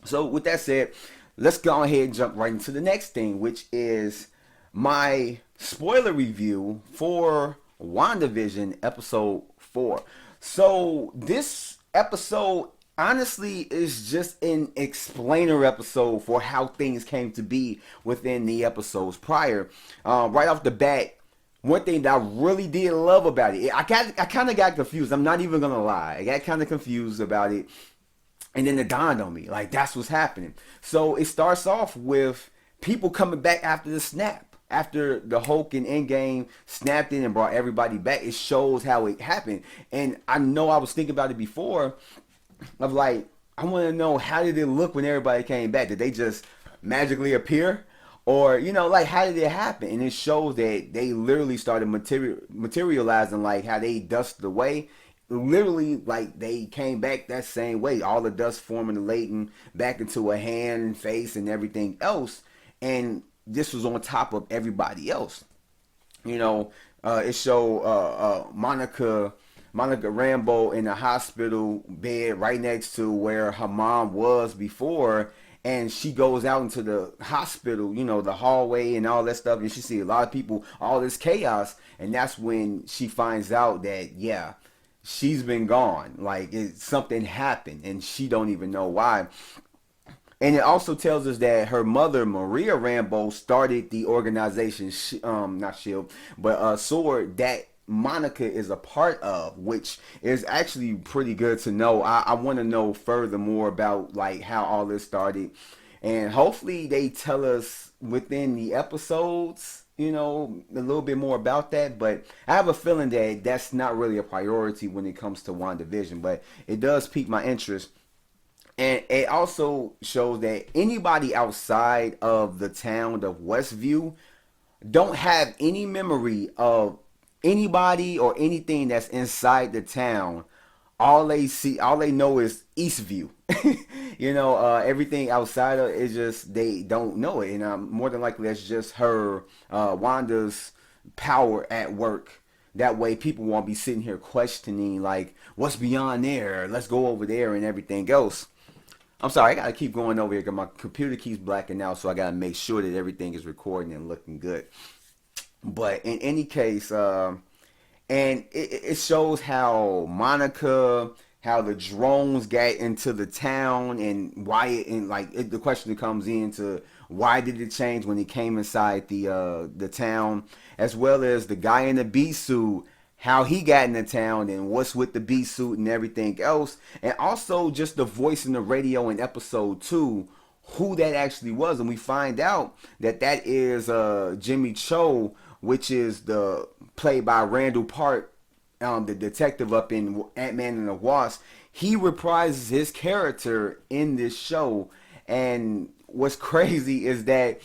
So with that said, let's go ahead and jump right into the next thing, which is my spoiler review for WandaVision episode 4. So this episode honestly is just an explainer episode for how things came to be within the episodes prior. Right off the bat, one thing that I really did love about it, I kind of got confused. I'm not even gonna lie, I got kind of confused about it, and then it dawned on me, like that's what's happening. So it starts off with people coming back after the snap. After the Hulk and Endgame snapped in and brought everybody back, it shows how it happened. And I know I was thinking about it before, of like, I want to know, how did it look when everybody came back? Did they just magically appear? Or, like, how did it happen? And it shows that they literally started materializing, like how they dusted away. Literally, like, they came back that same way. All the dust forming and latent back into a hand and face and everything else. And this was on top of everybody else. It showed Monica Rambeau in a hospital bed right next to where her mom was before, and she goes out into the hospital, the hallway and all that stuff, and she sees a lot of people, all this chaos, and that's when she finds out that, yeah, she's been gone. Like, something happened, and she don't even know why. And it also tells us that her mother, Maria Rambeau, started the organization, not Shield, but Sword, that Monica is a part of, which is actually pretty good to know. I want to know further more about, like, how all this started. And hopefully they tell us within the episodes, a little bit more about that. But I have a feeling that that's not really a priority when it comes to WandaVision. But it does pique my interest. And it also shows that anybody outside of the town of Westview don't have any memory of anybody or anything that's inside the town. All they know is Eastview. Everything outside of it is just, they don't know it. And more than likely that's just her, Wanda's power at work. That way people won't be sitting here questioning, like, what's beyond there? Let's go over there and everything else. I'm sorry, I gotta keep going over here because my computer keeps blacking out, so I gotta make sure that everything is recording and looking good. But in any case, and it shows how Monica, how the drones got into the town, and why the question comes into why did it change when it came inside the town, as well as the guy in the bee suit, how he got in the town and what's with the bee suit and everything else, and also just the voice in the radio in episode 2, who that actually was. And we find out that is Jimmy Cho, which is played by Randall Park, the detective up in Ant-Man and the Wasp. He reprises his character in this show, and what's crazy is that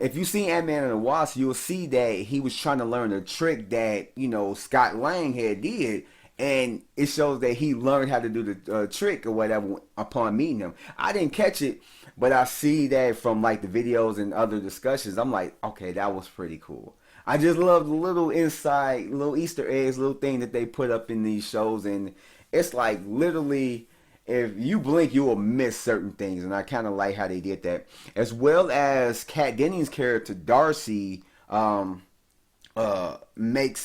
if you see Ant-Man and the Wasp, you'll see that he was trying to learn a trick that Scott Lang had did, and it shows that he learned how to do the trick or whatever upon meeting him. I didn't catch it, but I see that from like the videos and other discussions. I'm like, okay, that was pretty cool. I just love the little inside, little Easter eggs, little thing that they put up in these shows, and it's like literally, if you blink, you will miss certain things, and I kind of like how they did that. As well as Kat Dennings' character Darcy makes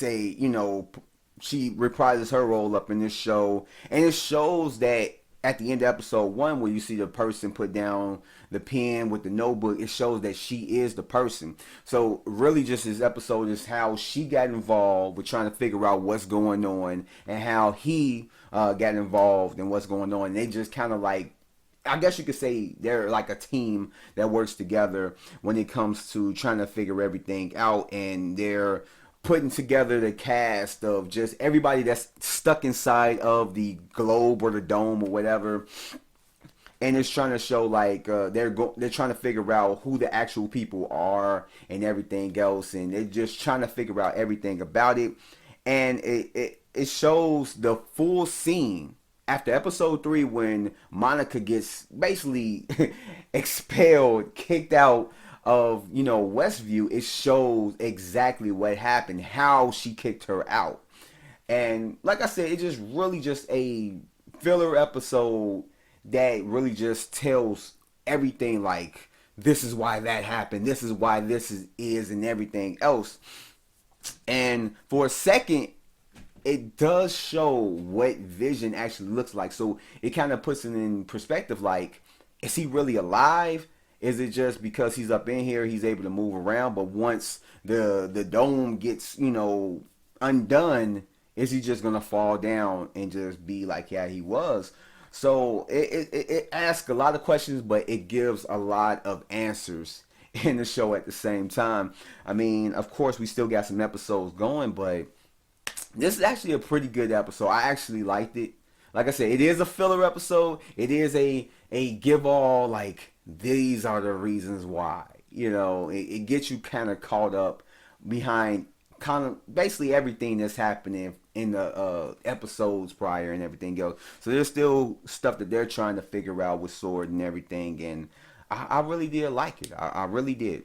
she reprises her role up in this show, and it shows that at the end of episode 1, where you see the person put down the pen with the notebook, it shows that she is the person. So really just this episode is how she got involved with trying to figure out what's going on, and how he got involved in what's going on. And they just kind of like, I guess you could say they're like a team that works together when it comes to trying to figure everything out, and they're putting together the cast of just everybody that's stuck inside of the globe or the dome or whatever, and it's trying to show like they're trying to figure out who the actual people are and everything else, and they're just trying to figure out everything about it. And it shows the full scene after episode 3, when Monica gets basically expelled, kicked out of Westview. It shows exactly what happened, how she kicked her out. And like I said, it's just really just a filler episode that really just tells everything, like this is why that happened, this is why this is and everything else. And for a second, it does show what Vision actually looks like. So it kind of puts it in perspective, like, is he really alive? Is it just because he's up in here, he's able to move around, but once the dome gets, undone, is he just gonna fall down and just be like, yeah, he was? So it asks a lot of questions, but it gives a lot of answers in the show at the same time. I mean, of course, we still got some episodes going, but this is actually a pretty good episode. I actually liked it. Like I said, it is a filler episode. It is a give all, like, these are the reasons why. It gets you kind of caught up behind kind of basically everything that's happening in the episodes prior and everything else. So there's still stuff that they're trying to figure out with Sword and everything. And I really did like it. I really did.